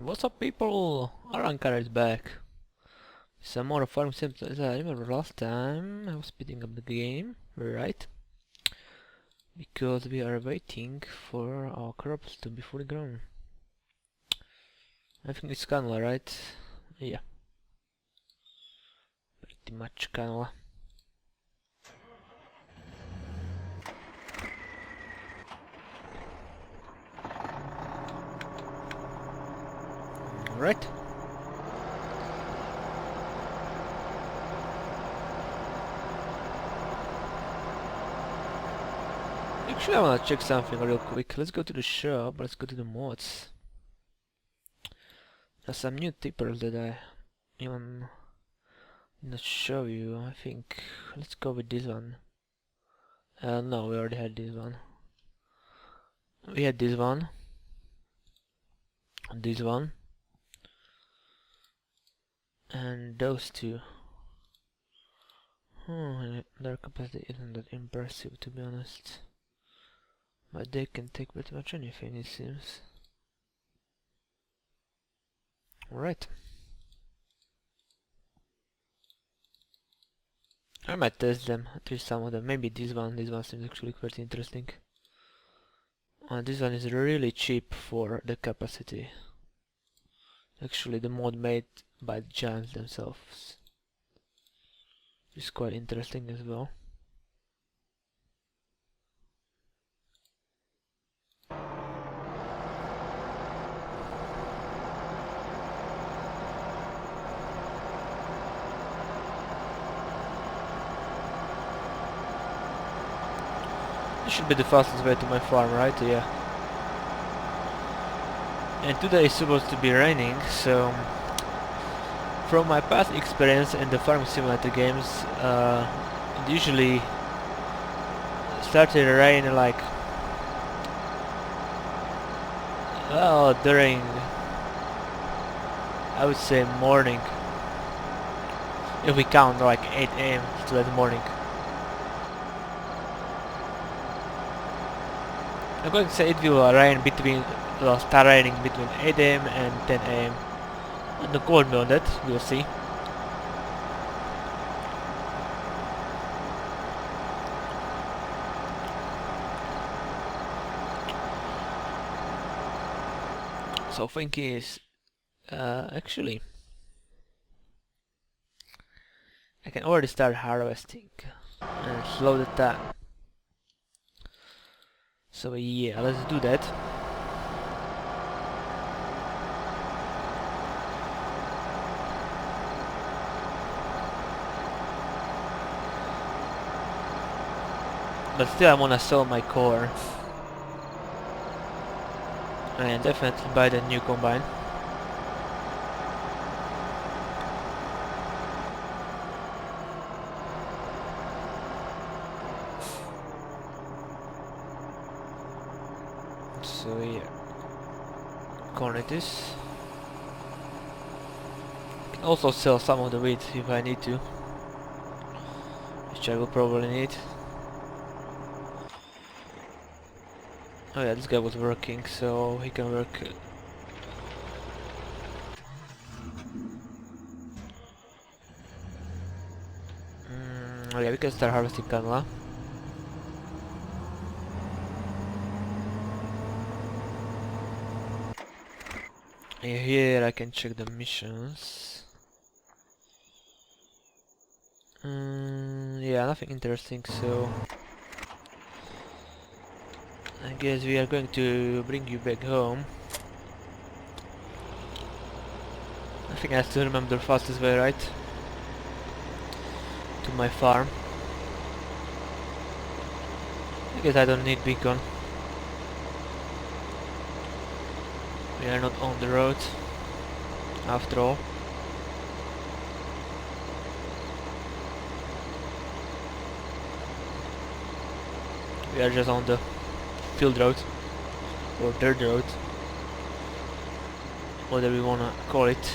What's up, people? Arrancar is back. Some more farm sims. As I remember last time I was speeding up the game, right? Because we are waiting for our crops to be fully grown. I think it's canola, right? Yeah. Pretty much canola. Right. Actually, I wanna check something real quick. Let's go to the shop. Let's go to the mods. There's some new tippers that I even not show you. I think let's go with this one. No, we already had this one. We had this one. This one. And those two. Their capacity isn't that impressive, to be honest. But they can take pretty much anything, it seems. Alright. I might test them, at least some of them. Maybe this one seems actually quite interesting. This one is really cheap for the capacity. Actually, the mod made by the giants themselves is quite interesting as well. This should be the fastest way to my farm, right? Yeah. And today is supposed to be raining, so from my past experience in the farm simulator games, it usually started to rain like, well, during, I would say, morning, if we count like 8 AM to that morning. I'm going to say it will rain between, well, start raining between 8 AM and 10 AM. And the cold me on that, we'll see. So thing is, actually, I can already start harvesting and slow the time. So yeah, let's do that. But still I wanna sell my core. And definitely buy the new combine. So yeah, corn it is. Can also sell some of the wheat if I need to, which I will probably need. Oh yeah, this guy was working, so he can work. Oh yeah, we can start harvesting canola. And here I can check the missions. Yeah, nothing interesting, so I guess we are going to bring you back home. I think I still remember the fastest way, right? To my farm. I guess I don't need beacon. We are not on the road, after all. We are just on the field road, or dirt road, whatever we wanna call it.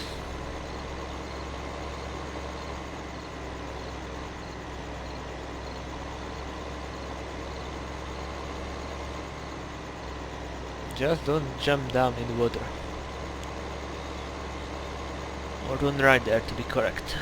Just don't jump down in the water. Or run right there to be correct.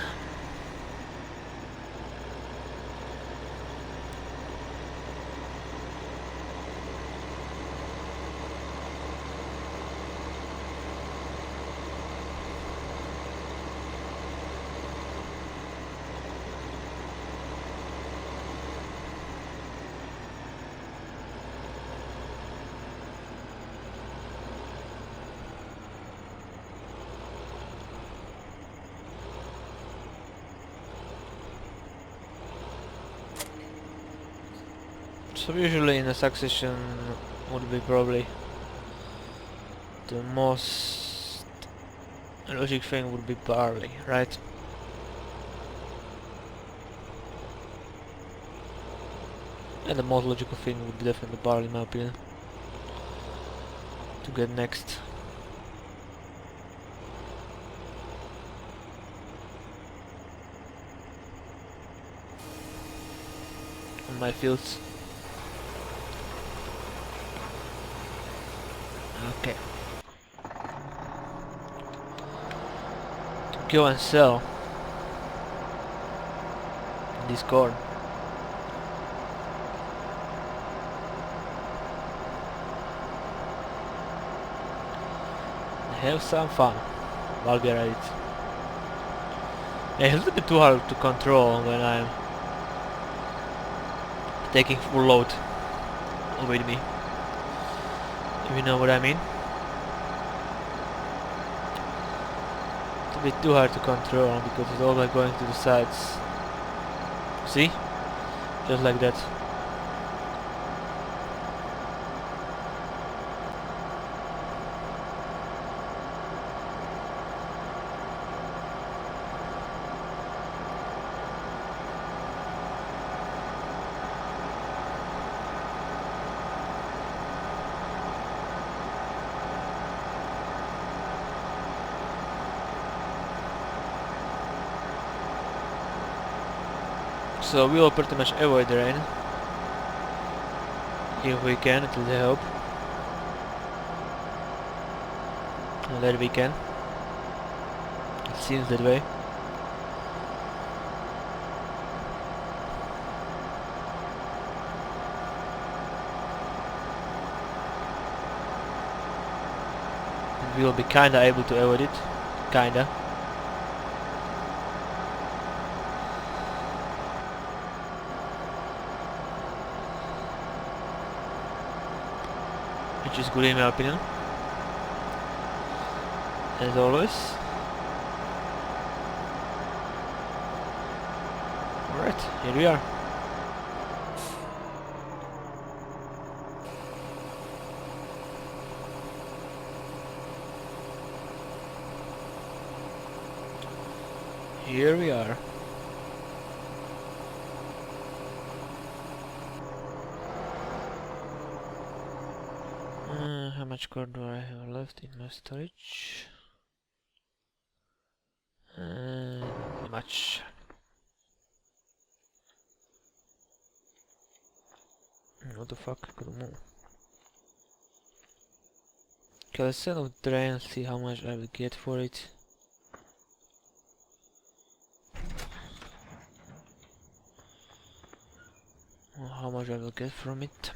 So usually in a succession would be probably the most logic thing would be barley, right? And the most logical thing would be definitely barley in my opinion. To get next. On my fields. Okay. To go and sell this corn. Have some fun while we are at it. Yeah, it's a little bit too hard to control when I'm taking full load with me. If you know what I mean. It's a bit too hard to control because it's always going to the sides. See? Just like that. So we will pretty much avoid the rain. If we can, at least I hope. And that we can. It seems that way. We will be kinda able to avoid it. Kinda. Which is good in my opinion. As always. Alright, here we are. Here we are. How much corn do I have left in my storage? Not much. What the fuck? Could move. Okay, let's sell off the drain and see how much I will get for it. Or how much I will get from it.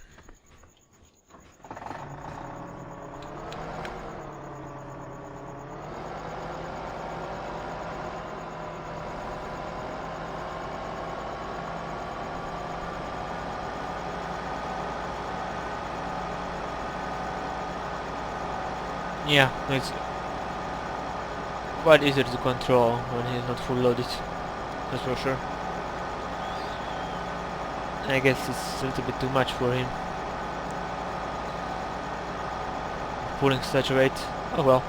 Yeah, it's quite easier to control when he's not full loaded, that's for sure. I guess it's a little bit too much for him. Pulling such a weight, oh well.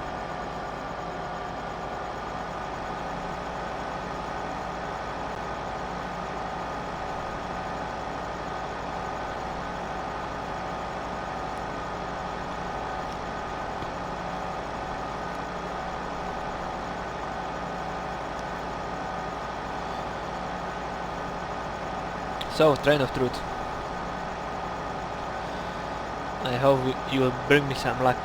So, train of truth. I hope you will bring me some luck.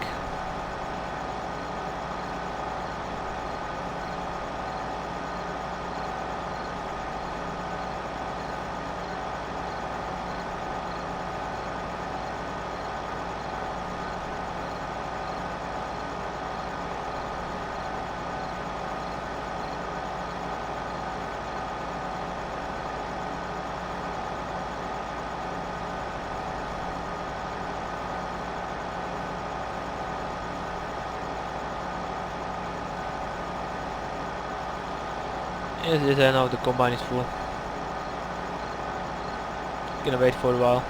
Yes, yes, I know the combine is full. Gonna wait for a while.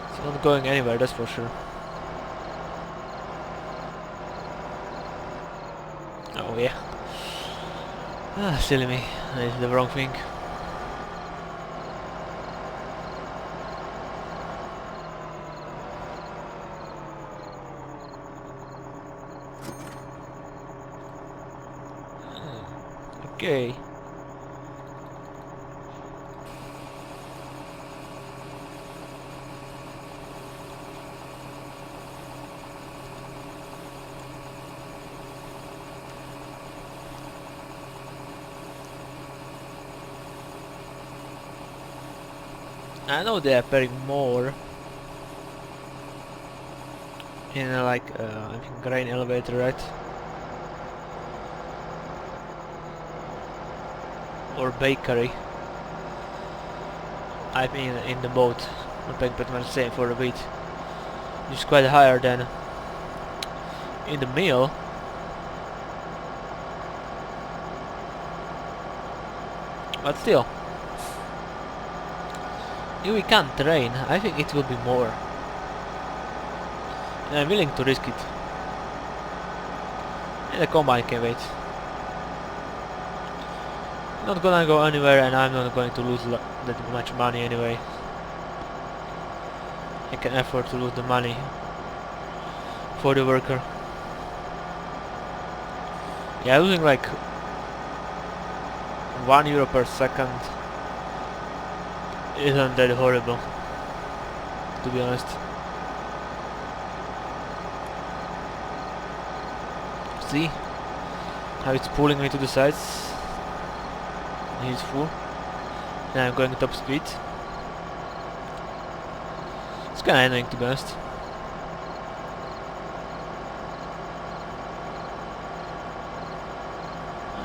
It's not going anywhere, that's for sure. Oh yeah. Ah, silly me. I did the wrong thing. Okay. I know they are pairing more in I think grain elevator, right? Or bakery. I mean in the boat. Not paying pretty much the same for a wheat. It's quite higher than in the mill. But still. If we can't train, I think it will be more. And I'm willing to risk it. And the combine can wait. Not gonna go anywhere, and I'm not going to lose that much money anyway. I can afford to lose the money for the worker. Yeah, losing like €1 per second isn't that horrible, to be honest. See how it's pulling me to the sides? He's full. Now I'm going top speed. It's kinda annoying, to be honest.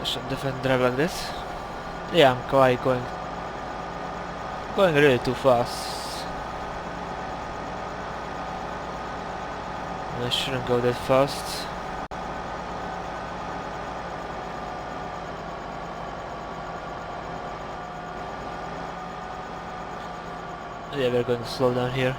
I should definitely drive like this. Yeah, I'm quite going really too fast. I shouldn't go that fast. Yeah, we're going to slow down here.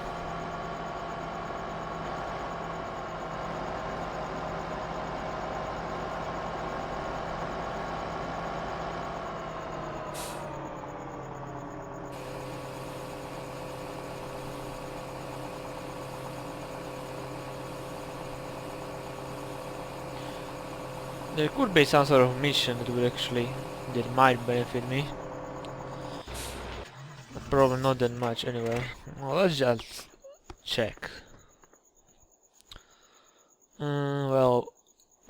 There could be some sort of mission that might benefit me. But probably not that much anyway. Well, let's just check. Well,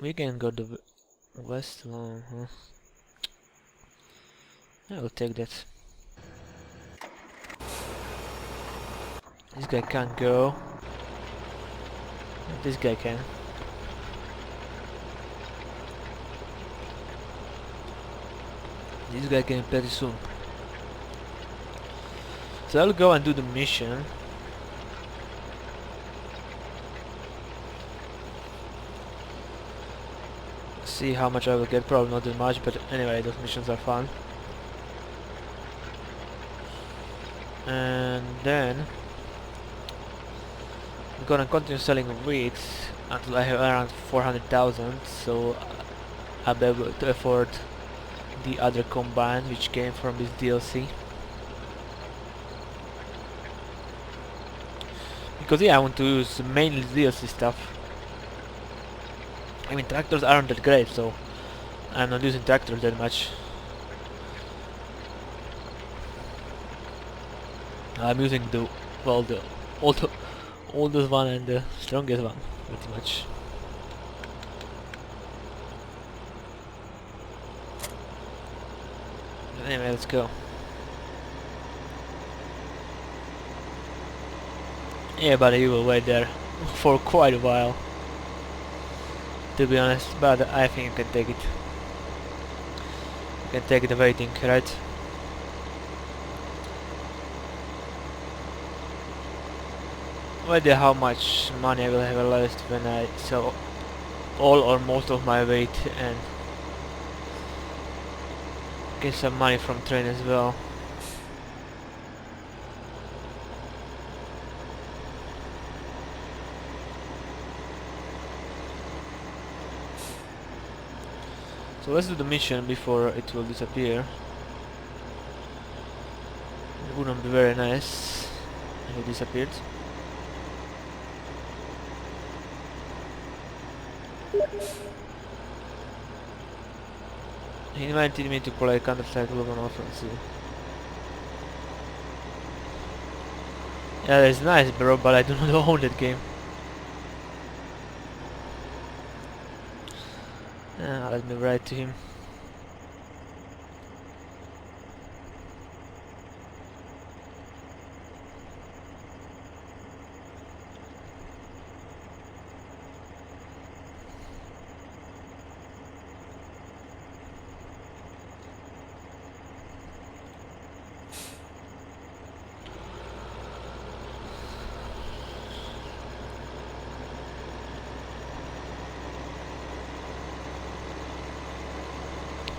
we can go to west. I will take that. This guy can't go. This guy can. This guy can pretty soon. So I'll go and do the mission. See how much I will get, probably not that much, but anyway, those missions are fun. And then I'm gonna continue selling wheat until I have around 400,000, so I'll be able to afford the other combine which came from this DLC. Because yeah, I want to use mainly DLC stuff. I mean, tractors aren't that great, so I'm not using tractors that much. I'm using the oldest one and the strongest one, pretty much. Anyway, let's go. Yeah, but you will wait there for quite a while, to be honest, but I think you can take it. You can take the waiting, right? no idea how much money I will have left when I sell all or most of my weight and get some money from train as well. So let's do the mission before it will disappear. It wouldn't be very nice if it disappeared. He invited me to play Counter-Strike Global Offensive. Yeah, that's nice, bro, but I do not own that game. Let me write to him.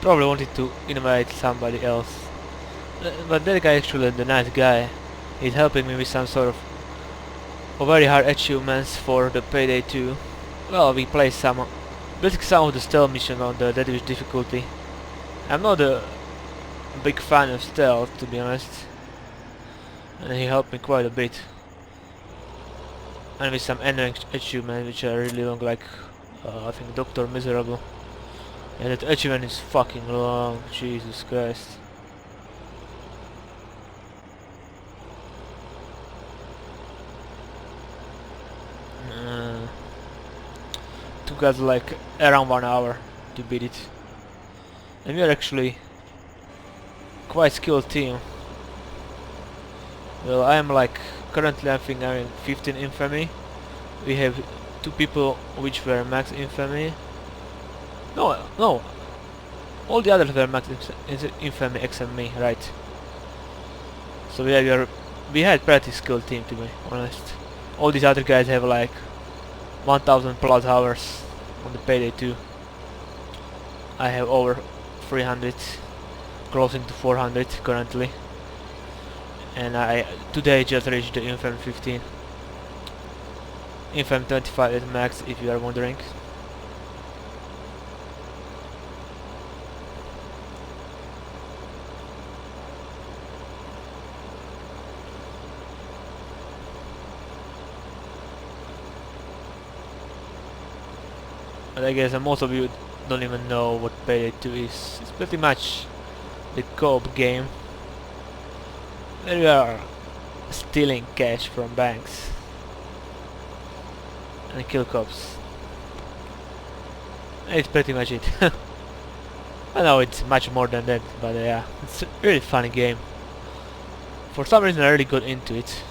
Probably wanted to invite somebody else. But that guy actually the nice guy. He's helping me with some sort of very hard achievements for the Payday 2. Well, we play basically some of the stealth mission on the Deadwish difficulty. I'm not a big fan of stealth, to be honest. And he helped me quite a bit. And with some annoying achievements which are really long, like I think Dr. Miserable. And that achievement is fucking long, Jesus Christ. Took us like around 1 hour to beat it. And we are actually quite skilled team. Well, I am like, currently I think I'm in 15 infamy. We have 2 people which were max infamy. No, all the others were max infamy except me, right? So we had pretty skilled team, to be honest. All these other guys have like 1000 plus hours on the Payday 2. I have over 300, closing to 400 currently. And I today just reached the infamy 15. Infamy 25 is max, if you are wondering. But I guess most of you don't even know what Payday 2 is. It's pretty much the co-op game where you are stealing cash from banks and kill cops. It's pretty much it. I know it's much more than that, but yeah, it's a really funny game. For some reason I really got into it.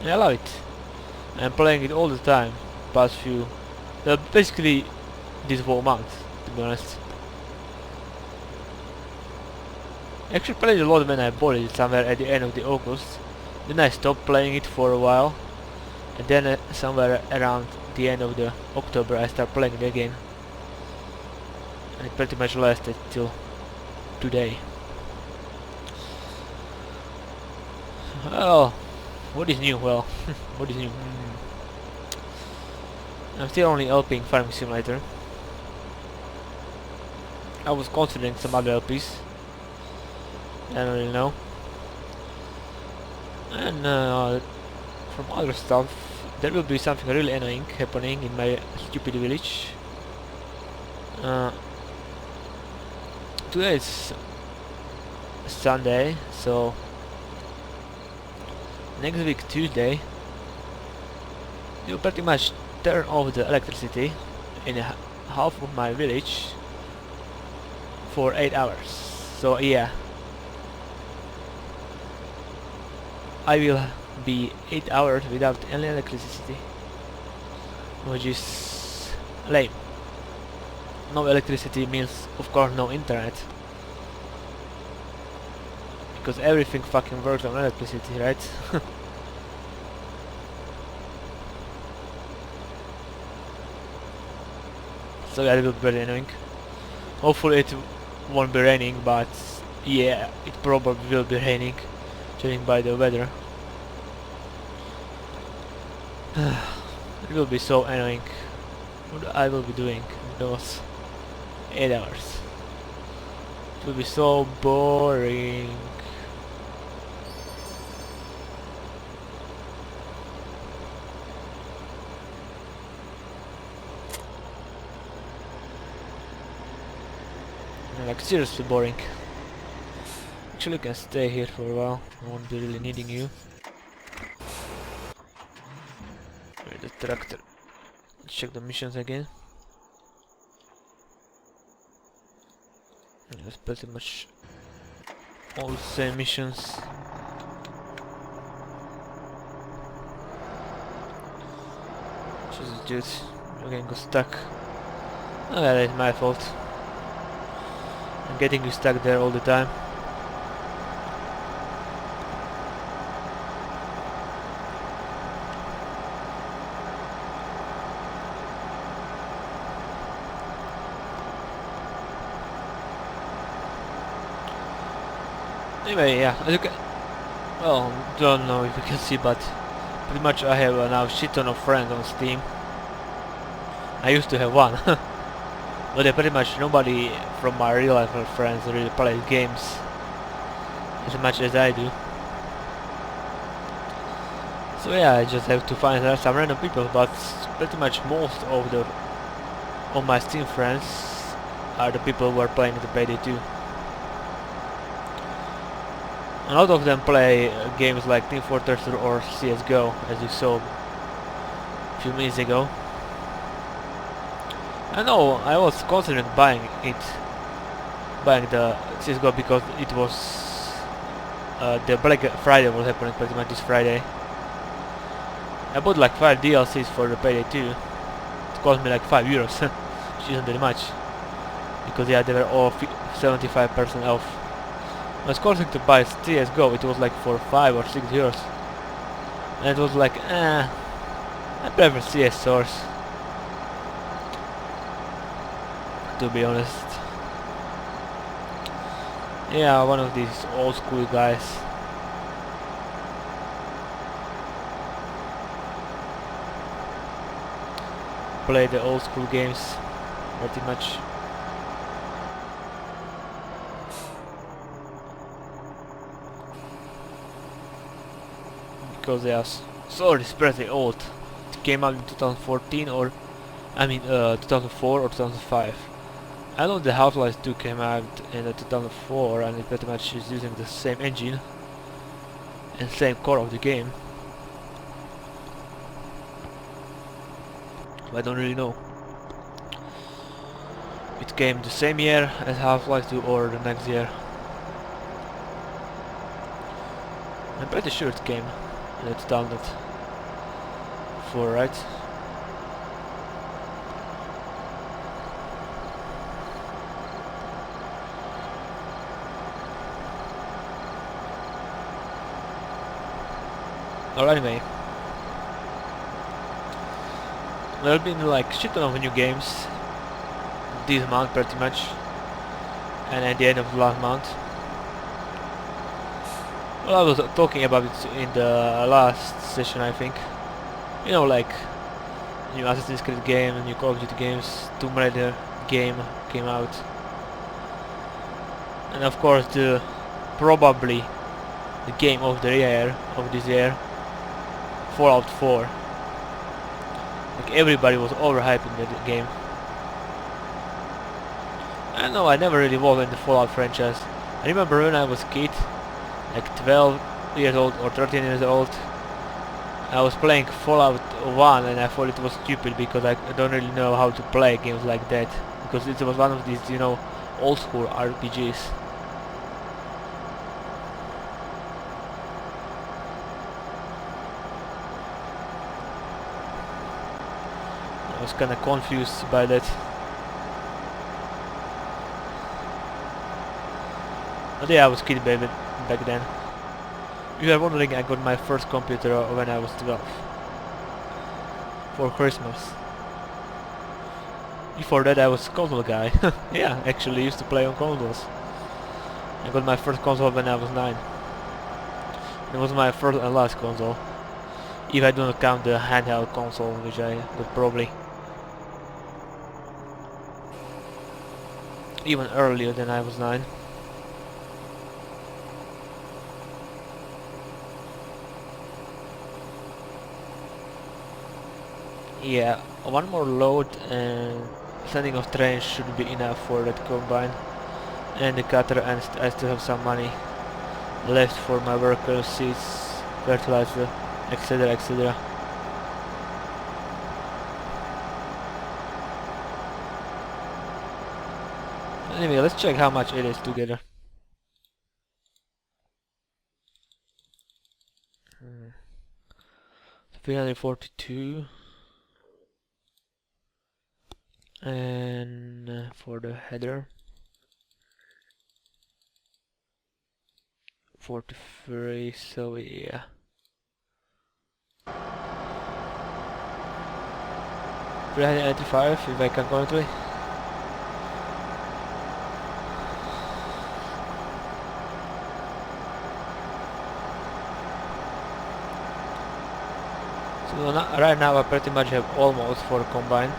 And I love it. I'm playing it all the time, past few, basically this whole month, to be honest. I actually played a lot when I bought it somewhere at the end of the August. Then I stopped playing it for a while, and then somewhere around the end of the October I started playing it again. And it pretty much lasted till today. Well, what is new? Well, what is new? I'm still only LPing Farming Simulator. I was considering some other LPs. I don't really know. And from other stuff, there will be something really annoying happening in my stupid village. Today is Sunday, so next week Tuesday you'll pretty much turn off the electricity in half of my village for 8 hours. So yeah, I will be 8 hours without any electricity, which is lame. No electricity means of course no internet. because everything fucking works on electricity, right? So yeah, it will be very annoying. Hopefully it won't be raining, but yeah, it probably will be raining, judging by the weather. It will be so annoying. What I will be doing those 8 hours. It will be so boring. Like seriously boring. Actually, you can stay here for a while. I won't be really needing you. Where's the tractor? Let's check the missions again. That's pretty much all the same missions. Jesus, dude, you're getting stuck. Oh, yeah, that's my fault. I'm getting you stuck there all the time. Anyway, yeah, as you can, well, don't know if you can see, but pretty much I have now shit ton of friends on Steam. I used to have one, but pretty much nobody from my real life friends really plays games as much as I do. So yeah, I just have to find some random people, but pretty much most of my Steam friends are the people who are playing the Payday 2. A lot of them play games like Team Fortress or CSGO, as you saw a few minutes ago. I know I was considering buying the CSGO because it was the Black Friday was happening pretty much this Friday. I bought like 5 DLCs for the Payday 2. It cost me like €5, which isn't very much, because yeah, they were all 75% off. I was considering to buy CSGO, it was like for €5 or €6, and it was like, I prefer CS Source, to be honest. Yeah, one of these old school guys. Play the old school games, pretty much. Because they are so desperately old. It came out in 2014 or 2004 or 2005. I know the Half-Life 2 came out in 2004 and it pretty much is using the same engine and same core of the game. But I don't really know. It came the same year as Half-Life 2 or the next year. I'm pretty sure it came in 2004, right? Or anyway, there have been like shit ton of new games this month pretty much, and at the end of the last month. Well, I was talking about it in the last session, I think. You know, like new Assassin's Creed game, new Call of Duty games, Tomb Raider game came out, and of course probably the game of the year of this year, Fallout 4. Like everybody was overhyping the game. I know I never really was in the Fallout franchise. I remember when I was a kid, like 12 years old or 13 years old, I was playing Fallout 1 and I thought it was stupid because I don't really know how to play games like that, because it was one of these, you know, old school RPGs. I was kinda confused by that. But yeah, I was a kid back then. You are wondering, I got my first computer when I was 12. For Christmas. Before that I was a console guy. Yeah, actually used to play on consoles. I got my first console when I was 9. It was my first and last console. If I do not count the handheld console, which I got probably even earlier than I was 9. Yeah, one more load and sending of trains should be enough for that combine and the cutter, and I still have some money left for my workers, seeds, fertilizer, etc, etc. Anyway, let's check how much it is together. Hmm. 342 and for the header 43, so yeah. 385 if I can correctly. So right now I pretty much have almost for combine.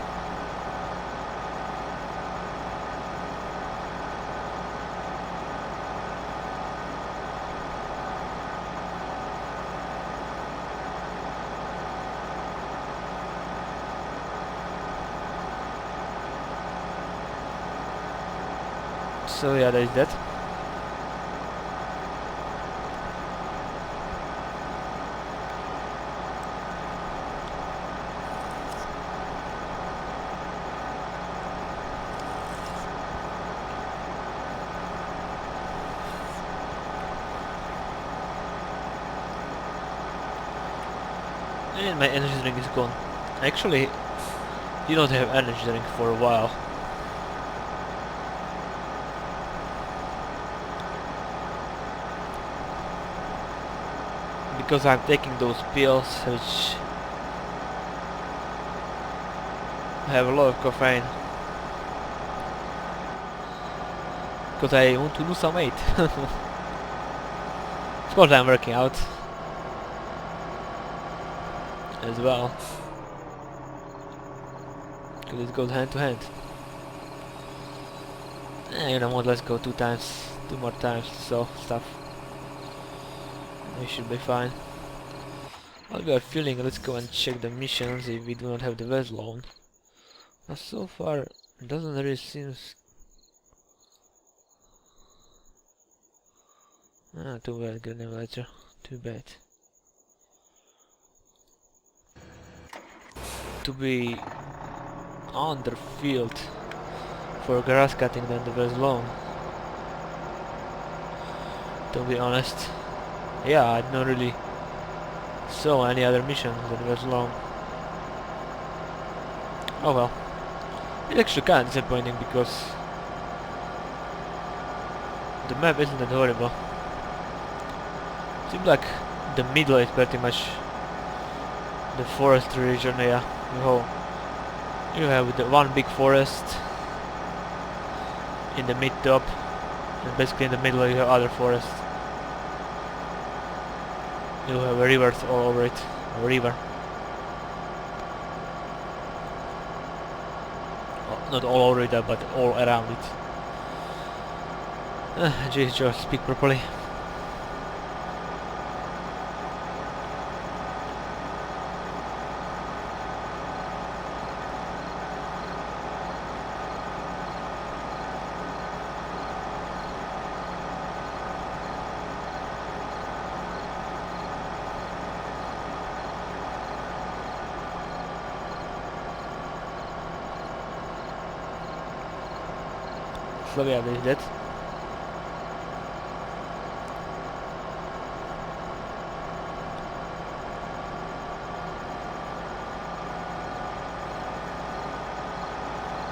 So yeah, that is that. And my energy drink is gone. Actually, you don't have energy drink for a while. Because I'm taking those pills which have a lot of caffeine. Because I want to lose some weight. Of course I'm working out as well. Because it goes hand to hand. You know what, let's go 2 more times to sell stuff. We should be fine. While we are filling, let's go and check the missions if we do not have the vessel loan. But so far, it doesn't really seem... too bad, Greenwich. Too bad. To be on the field for grass cutting than the vessel loan. To be honest. Yeah, I don't really saw any other missions that was long. Oh well. It's actually kind of disappointing because the map isn't that horrible. Seems like the middle is pretty much the forest region, yeah. You have the one big forest in the mid top, and basically in the middle you have other forests. You have rivers all over it, a river. Well, not all over it, but all around it. Jeez, just speak properly. So yeah, there's that.